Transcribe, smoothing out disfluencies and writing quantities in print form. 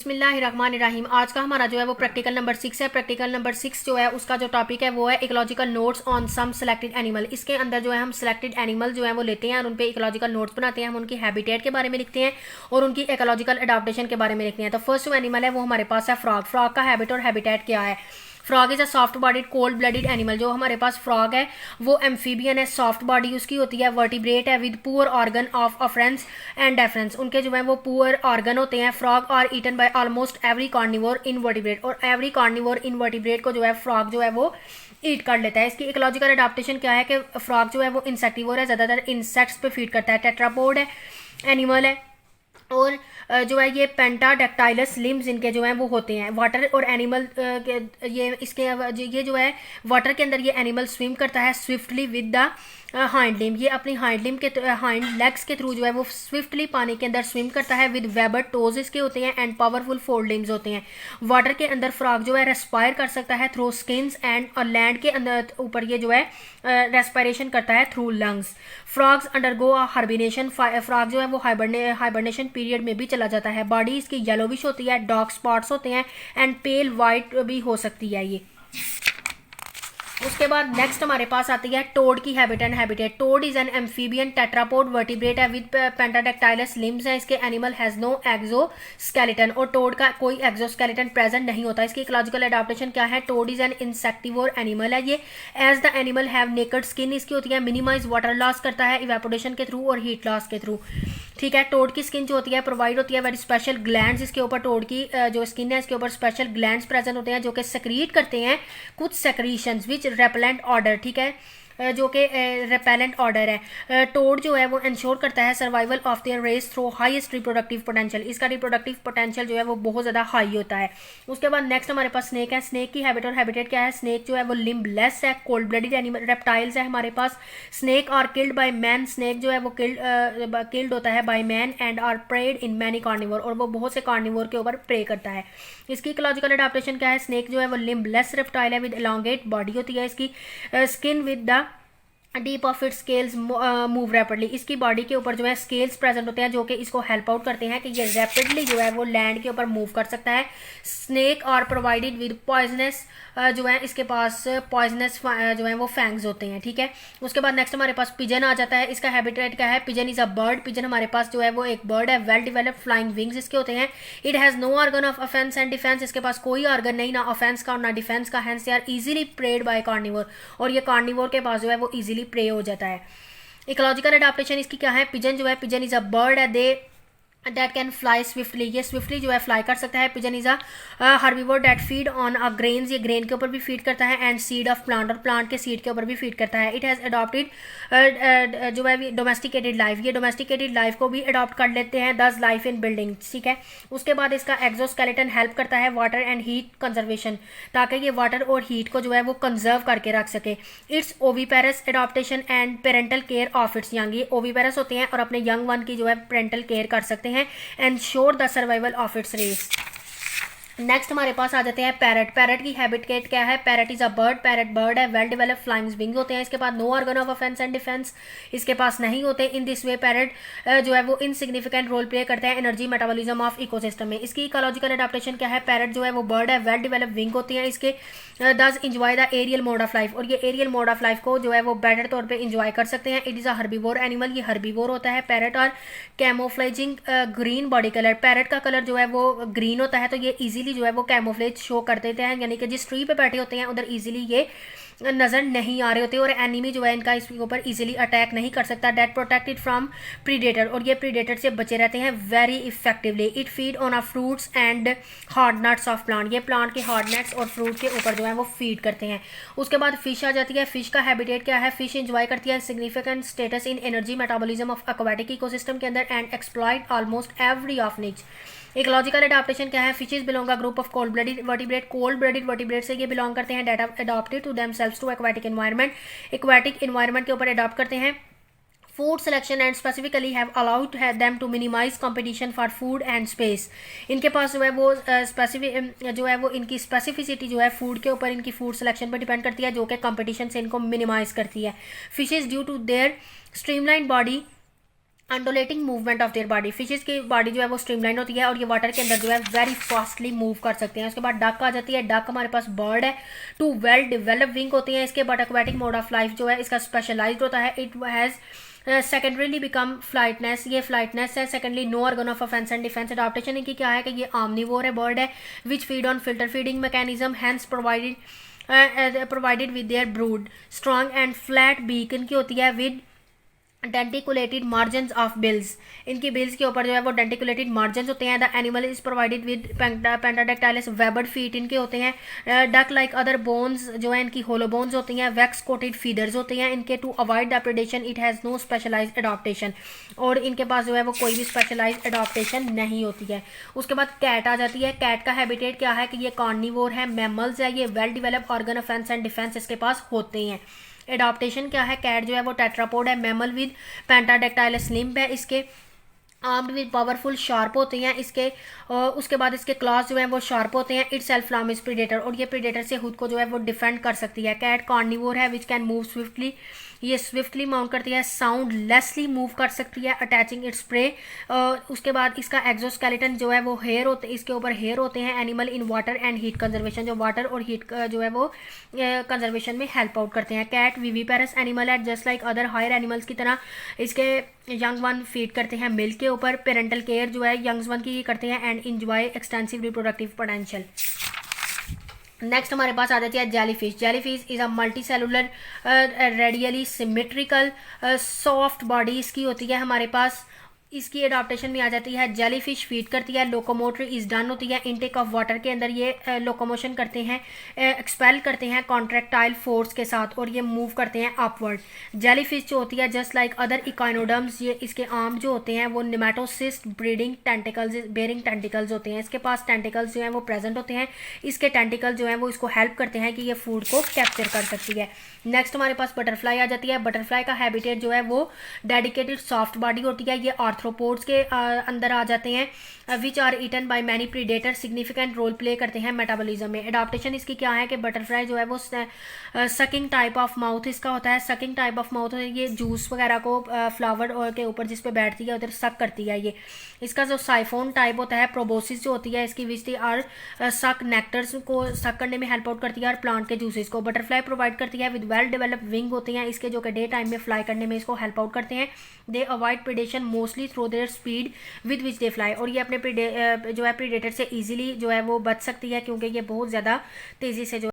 बिस्मिल्लाहिर्रहमानिर्रहीम। आज का हमारा जो है वो प्रैक्टिकल नंबर 6 है। प्रैक्टिकल नंबर 6 जो है उसका जो टॉपिक है वो है ecological notes on some selected animal. इसके अंदर जो है हम सेलेक्टेड एनिमल जो है वो लेते हैं और उन पे इकोलॉजिकल नोट्स बनाते हैं। हम उनकी हैबिटेट के बारे में लिखते हैं और उनकी इकोलॉजिकल अडाप्टेशन के बारे में लिखते हैं। तो फर्स्ट जो एनिमल है वो हमारे पास है फ्रॉग। फ्रॉग का हैबिट और हैबिटेट क्या है? Frog is a soft bodied cold blooded animal. जो हमारे पास फ्रॉग है वो एम्फीबियन है, सॉफ्ट बॉडी उसकी होती है, वर्टिब्रेट है with poor organ of offence and defence. उनके जो है वो पुअर ऑर्गन होते हैं। Frog are eaten by almost every carnivore invertebrate, और एवरी कार्निवोर इनवर्टिब्रेट को जो है फ्रॉग जो है वो ईट कर लेता है। इसकी इकोलॉजिकल अडाप्टेशन क्या है कि फ्रॉग जो है वो इंसेक्टिवोर है, ज़्यादातर इंसेक्ट्स पे फीड करता है। टेट्रापोड है एनिमल है, और जो है ये पेंटाडेक्टाइलस लिम्स इनके जो हैं वो होते हैं। वाटर और एनिमल ये इसके ये जो है वाटर के अंदर ये एनिमल स्विम करता है स्विफ्टली विद द हाइंड लिम। ये अपनी हाइंड लिम के हाइंड लेग्स के थ्रू जो है वो स्विफ्टली पानी के अंदर स्विम करता है विद वेबर टोज इसके होते हैं एंड पावरफुल फोर लिम्स होते हैं। वाटर के अंदर फ्रॉग जो है रेस्पायर कर सकता है थ्रू स्किन्स एंड, और लैंड के अंदर ऊपर ये जो है रेस्पायरेशन करता है through lungs. Frogs undergo hibernation. Frog जो है वो हाइबरनेशन पीरियड में भी चला जाता है। बॉडी इसकी येलोविश होती है, डार्क स्पॉट्स होते हैं एंड पेल वाइट भी हो सकती है ये। उसके बाद नेक्स्ट हमारे पास आती है टोड की habit and habitat. Toad is an amphibian tetrapod vertebrate है विद पेंटाडेक्टाइलस लिम्स है। इसके एनिमल हैज नो एक्सोस्केलेटन, और टोड का कोई एक्सोस्केलेटन प्रेजेंट नहीं होता। इसकी इकोलॉजिकल अडाप्टेशन क्या है? Toad is an insectivore animal है ये। As the animal have naked skin इसकी होती है। मिनिमाइज वाटर लॉस करता है इवेपोरेशन के थ्रू और हीट लॉस के थ्रू। ठीक है, टोड की स्किन जो होती है प्रोवाइड होती है वेरी स्पेशल ग्लैंड्स। इसके ऊपर टोड की जो स्किन है इसके ऊपर स्पेशल ग्लैंड्स प्रेजेंट होते हैं जो कि सेक्रीट करते हैं कुछ सेक्रीशंस विच रेपेलेंट ऑर्डर। ठीक है, जो कि रेपेलेंट ऑर्डर है। टोड जो है वो इंश्योर करता है survival of their race through highest reproductive potential. इसका रिप्रोडक्टिव पोटेंशियल जो है वो बहुत ज़्यादा हाई होता है। उसके बाद नेक्स्ट हमारे पास स्नेक है। स्नेक की हैबिट और हैबिटेट क्या है? स्नेक जो है वो लिम्बलेस है, कोल्ड ब्लडेड एनिमल रेप्टाइल्स है हमारे पास। Snake are killed by man. Snake जो है वो किल्ड होता है by man and are preyed in many carnivore, और वो बहुत से कार्निवोर के ऊपर प्रे करता है। इसकी इकोलॉजिकल अडाप्टेशन क्या है? स्नेक जो है वो लिम्बलेस रेप्टाइल है विद एलोंगेट बॉडी होती है इसकी। Skin with the deep of it scales move rapidly. इसकी बॉडी के ऊपर जो है स्केल्स प्रेजेंट होते हैं जो कि इसको हेल्प आउट करते हैं कि ये रैपिडली जो है वो लैंड के ऊपर मूव कर सकता है। Snake are provided with poisonous, जो है इसके पास पॉइजनस जो है वो फैंग्स होते हैं। ठीक है, उसके बाद नेक्स्ट हमारे पास पिजन आ जाता है। इसका हैबिटेट क्या है? Pigeon is a bird. Pigeon हमारे पास जो है वो एक बर्ड है। वेल डेवलप्ड फ्लाइंग विंग्स इसके होते हैं। It has no organ of offence and defence. इसके पास कोई ऑर्गन नहीं, ना ऑफेंस का और ना डिफेंस का। Hence they are easily preyed by carnivore, और ये कार्निवोर के पास जो है वो इजीली प्रे हो जाता है। इकोलॉजिकल अडाप्टेशन इसकी क्या है? पिजन जो है, पिजन इज अ बर्ड है दे दैट कैन फ्लाई स्विफ्टली। ये स्विफ्टली जो है फ्लाई कर सकता है। Pigeon is a herbivore that feed on a grains. ये ग्रेन के ऊपर भी फीड करता है एंड सीड ऑफ प्लांट, और प्लांट के सीड के ऊपर भी फीड करता है। इट हैज़ अडॉप्टेड जो है डोमेस्टिकेटेड लाइफ। ये डोमेस्टिकेटेड लाइफ को भी अडॉप्ट कर लेते हैं, दस लाइफ इन बिल्डिंग। ठीक है, उसके बाद इसका एक्सोस्केलेटन हेल्प करता है वाटर एंड हीट कंजर्वेशन, ताकि ये वाटर और हीट को जो है वो कंजर्व करके रख सके। It's oviparous adaptation and parental care of its young. ये ओवीपेरस होते हैं और अपने यंग वन की जो है पेरेंटल केयर कर सकते हैं। Ensure the survival of its race. Next हमारे पास आ जाते हैं पैरट। पैरट की हैबिटेट क्या है? Parrot is a bird. Parrot bird है, वेल डेवलप्ड फ्लाइंग विंग्स होते हैं। इसके बाद no organ of offence and defence इसके पास नहीं होते। इन दिस वे पैरट जो है वो इनसिग्निफिकेंट रोल प्ले करते हैं एनर्जी मेटाबॉलिज्म ऑफ इकोसिस्टम में। इसकी इकोलॉजिकल अडाप्टेशन क्या है? पैरट जो है वो बर्ड है, वेल डेवलप्ड विंग होती है इसके। Thus enjoy the aerial mode of life, और ये एरियल मोड ऑफ लाइफ को जो है वो बेटर तौर पे इंजॉय कर सकते हैं। It is a herbivore animal. ये हर्बीवोर होता है पैरट। और कैमोफ्लेजिंग ग्रीन बॉडी कलर। पैरट का कलर जो है वो ग्रीन होता है, तो ये इजीली जो है वो कैमोफ्लेज शो कर देते हैं, यानी कि जिस ट्री पे बैठे होते हैं उधर इजीली ये नज़र नहीं आ रहे होते, और एनिमी जो है इनका इसके ऊपर इजीली अटैक नहीं कर सकता। डेट प्रोटेक्टेड फ्रॉम प्रीडेटर, और ये प्रीडेटर से बचे रहते हैं very effectively. It feed on a fruits and hard nuts of plant. ये प्लांट के हार्ड नट्स और फ्रूट के ऊपर जो है वो फीड करते हैं। उसके बाद फिश आ जाती है। फिश का हैबिटेट क्या है? फिश इंजॉय करती है significant status in energy metabolism of aquatic ecosystem के अंदर and exploit almost every of niche. Ecological adaptation क्या है? Fishes belong a group of cold blooded vertebrate. Cold blooded vertebrate से ये बिलोंग करते हैं that adopted to themselves to aquatic environment. Aquatic environment के ऊपर अडॉप्ट करते हैं। Food selection and specifically have allowed them to minimise competition for food and space. इनके पास जो है वो स्पेसिफिक जो है वो इनकी स्पेसिफिसिटी जो है फूड के ऊपर इनकी फूड सिलेक्शन पर डिपेंड करती है, जो कि कंपटीशन से इनको मिनिमाइज करती है। Fishes due to their streamline body undulating movement of their body, fishes की बॉडी जो है वो स्ट्रीमलाइन होती है और ये वाटर के अंदर जो है वेरी फास्टली मूव कर सकते हैं। उसके बाद डक आ जाती है। डक हमारे पास बर्ड है, टू वेल डिवेलप विंग होती हैं इसके, but aquatic mode of life जो है इसका स्पेशलाइज्ड होता है। It has secondarily become flightless, ये फ्लाइटनेस है। Secondly no organ of offence and defence. Adaptation इनकी क्या है कि ये आमनीवोर है, बर्ड है, which feed on filter feeding mechanism, hence provided with their brood. Strong and flat beak इनकी होती है विद डेंटिकुलेटेड मार्जिन्स ऑफ बिल्स, इनकी बिल्स के ऊपर जो है वो डेंटिकुलेटेड मार्जिन्स होते हैं। The animal is provided with pentadactylous webbed feet इनके होते हैं। डक लाइक अदर बोन्स जो है इनकी होलो बोन्स होती हैं। वैक्स कोटेड फीडर्स होते हैं इनके। To avoid the predation it has no specialised adaptation, और इनके पास जो है वो कोई भी स्पेशलाइज्ड अडॉप्टेशन नहीं होती है। उसके बाद कैट आ जाती है। कैट का हैबिटेट क्या है कि ये कार्निवोर है, मैमल्स है, ये well develop organ offence and defence इसके पास होते हैं। एडॉप्टेशन क्या है, कैट जो है वो टेट्रापोड है, मैमल विद पेंटाडेक्टाइलस लिम्ब है इसके, आर्म्ड विद पावरफुल शार्प होते हैं इसके। उसके बाद इसके क्लॉज जो हैं वो शार्प होते हैं। It self from is predator, और ये प्रीडेटर से खुद को जो है वो डिफेंड कर सकती है। कैट कार्निवोर है विच कैन मूव स्विफ्टली, ये स्विफ्टली माउंट करती है, साउंड लेसली मूव कर सकती है, अटैचिंग इट्स प्रे। उसके बाद इसका एक्सोस्केलेटन जो है वो हेयर होते, इसके ऊपर हेयर होते हैं। Animal in water and heat conservation, जो वाटर और हीट जो है वो कंजर्वेशन में हेल्प आउट करते हैं। कैट विवीपेरस एनिमल है, just like other higher animals की तरह इसके यंग वन फीड करते हैं मिल्क के ऊपर। पेरेंटल केयर जो है यंग्स वन की करते हैं and enjoy extensive reproductive potential. Next हमारे पास आ जाती है jellyfish. Jellyfish is a multi cellular radially symmetrical soft body इसकी होती है हमारे पास। इसकी एडाप्टेशन में आ जाती है। जेलीफिश फीड करती है, लोकोमोटरी इज डन होती है इनटेक ऑफ वाटर के अंदर, ये लोकोमोशन करते हैं, एक्सपेल करते हैं कॉन्ट्रैक्टाइल फोर्स के साथ, और ये मूव करते हैं अपवर्ड। जेलीफिश जो होती है जस्ट लाइक अदर इकाइनोडर्म्स, ये इसके आर्म जो होते हैं वो nematocyst breeding tentacles bearing tentacles होते हैं। इसके पास टेंटिकल्स जो हैं वो प्रेजेंट होते हैं। इसके टेंटिकल जो हैं वो इसको हेल्प करते हैं कि ये फूड को कैप्चर कर सकती है। नेक्स्ट हमारे पास बटरफ्लाई आ जाती है। बटरफ्लाई का हैबिटेट जो है वो डेडिकेटेड सॉफ्ट बॉडी होती है। ये आर्थ्रोपोड्स के अंदर आ जाते हैं, which are eaten by many predator, significant role play करते हैं मेटाबॉलिज्म में। एडाप्टेशन इसकी क्या है कि बटरफ्लाई जो है वो सकिंग टाइप ऑफ माउथ इसका होता है। सकिंग टाइप ऑफ माउथ है, ये जूस वगैरह को फ्लावर के ऊपर जिस पे बैठती है उधर सक करती है ये। इसका जो साइफोन टाइप होता है, प्रोबोसिस जो होती है इसकी, विच दी आर सक नेक्टर्स को सक करने में हेल्प आउट करती है और प्लांट के जूसेस को। बटरफ्लाई प्रोवाइड करती है विद वेल डेवलप विंग होते हैं इसके, जो कि डे टाइम में फ्लाई करने में इसको हेल्प आउट करते हैं। दे avoid predation mostly through their speed with which they fly, और ये अपने जो है प्रीडेटर से इजीली जो है वो बच सकती है क्योंकि ये बहुत ज़्यादा तेज़ी से जो